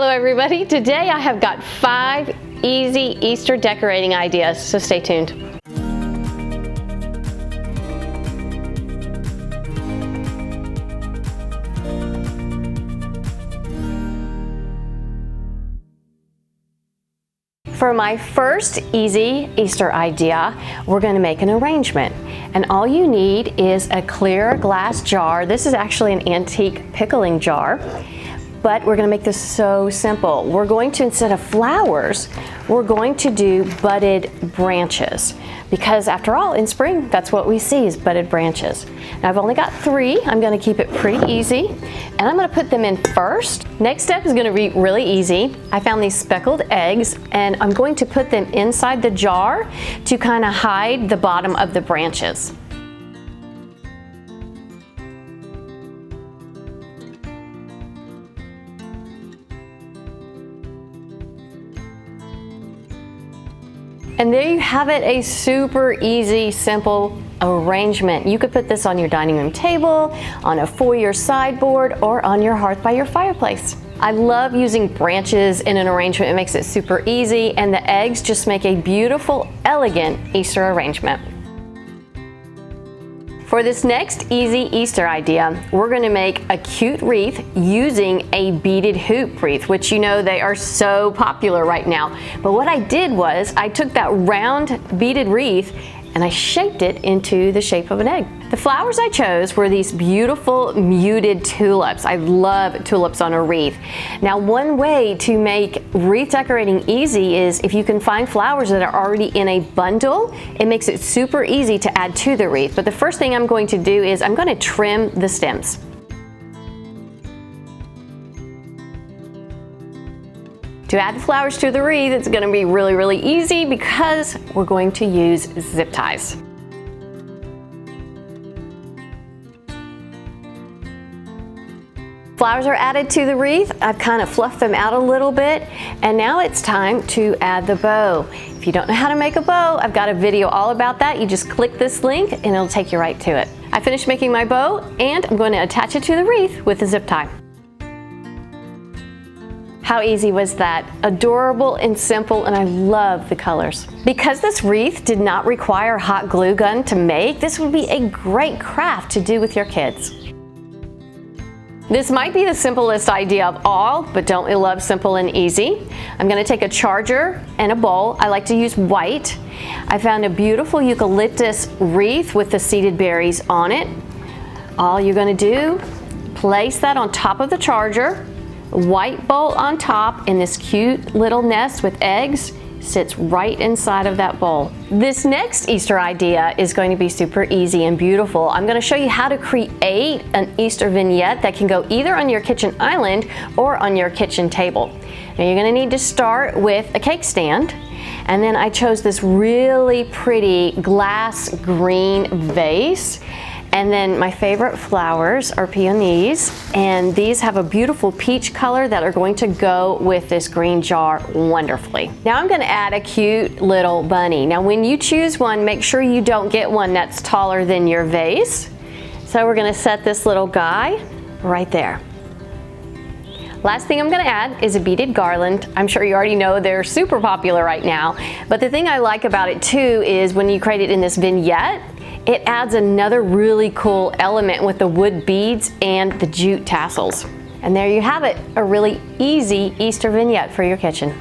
Hello everybody, today I have got 5 easy Easter decorating ideas, so stay tuned. For my first easy Easter idea, we're going to make an arrangement. And all you need is a clear glass jar. This is actually an antique pickling jar. But we're going to make this so simple. We're going to, instead of flowers, we're going to do budded branches. Because after all, in spring, that's what we see is budded branches. Now I've only got 3. I'm going to keep it pretty easy. And I'm going to put them in first. Next step is going to be really easy. I found these speckled eggs and I'm going to put them inside the jar to kind of hide the bottom of the branches. And there you have it, a super easy, simple arrangement. You could put this on your dining room table, on a foyer sideboard, or on your hearth by your fireplace. I love using branches in an arrangement. It makes it super easy, and the eggs just make a beautiful, elegant Easter arrangement. For this next easy Easter idea, we're going to make a cute wreath using a beaded hoop wreath, which you know they are so popular right now. But what I did was I took that round beaded wreath and I shaped it into the shape of an egg. The flowers I chose were these beautiful muted tulips. I love tulips on a wreath. Now, one way to make wreath decorating easy is if you can find flowers that are already in a bundle, it makes it super easy to add to the wreath. But the first thing I'm going to do is I'm going to trim the stems. To add the flowers to the wreath, it's going to be really, really easy because we're going to use zip ties. Flowers are added to the wreath. I've kind of fluffed them out a little bit, and now it's time to add the bow. If you don't know how to make a bow, I've got a video all about that. You just click this link and it'll take you right to it. I finished making my bow and I'm going to attach it to the wreath with a zip tie. How easy was that? Adorable and simple, and I love the colors. Because this wreath did not require a hot glue gun to make, this would be a great craft to do with your kids. This might be the simplest idea of all, but don't we love simple and easy? I'm going to take a charger and a bowl. I like to use white. I found a beautiful eucalyptus wreath with the seeded berries on it. All you're going to do, place that on top of the charger. White bowl on top, and this cute little nest with eggs sits right inside of that bowl. This next Easter idea is going to be super easy and beautiful. I'm going to show you how to create an Easter vignette that can go either on your kitchen island or on your kitchen table. Now you're going to need to start with a cake stand, and then I chose this really pretty glass green vase. And then my favorite flowers are peonies, and these have a beautiful peach color that are going to go with this green jar wonderfully. Now I'm going to add a cute little bunny. Now when you choose one, make sure you don't get one that's taller than your vase. So we're going to set this little guy right there. Last thing I'm going to add is a beaded garland. I'm sure you already know they're super popular right now, but the thing I like about it too is when you create it in this vignette, it adds another really cool element with the wood beads and the jute tassels. And there you have it, a really easy Easter vignette for your kitchen.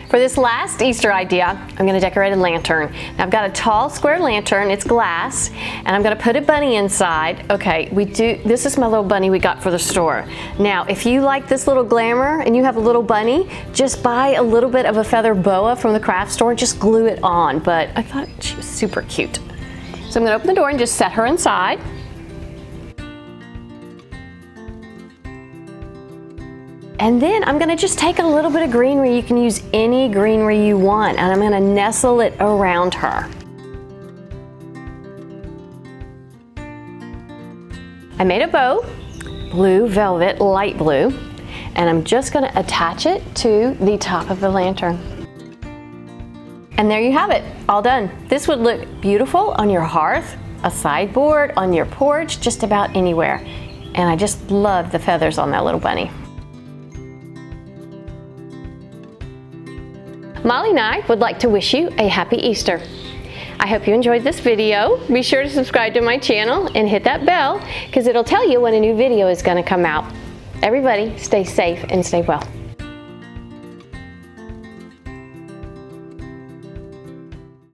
For this last Easter idea, I'm going to decorate a lantern. Now I've got a tall square lantern, it's glass, and I'm going to put a bunny inside. Okay, this is my little bunny we got for the store. Now, if you like this little glamour and you have a little bunny, just buy a little bit of a feather boa from the craft store and just glue it on. But I thought she was super cute. So I'm going to open the door and just set her inside. And then I'm gonna just take a little bit of greenery. You can use any greenery you want, and I'm gonna nestle it around her. I made a bow. blue velvet, light blue, and I'm just going to attach it to the top of the lantern. And there you have it, all done. This would look beautiful on your hearth, a sideboard, on your porch, just about anywhere. And I just love the feathers on that little bunny. Molly and I would like to wish you a happy Easter. I hope you enjoyed this video. Be sure to subscribe to my channel and hit that bell because it'll tell you when a new video is going to come out. Everybody stay safe and stay well.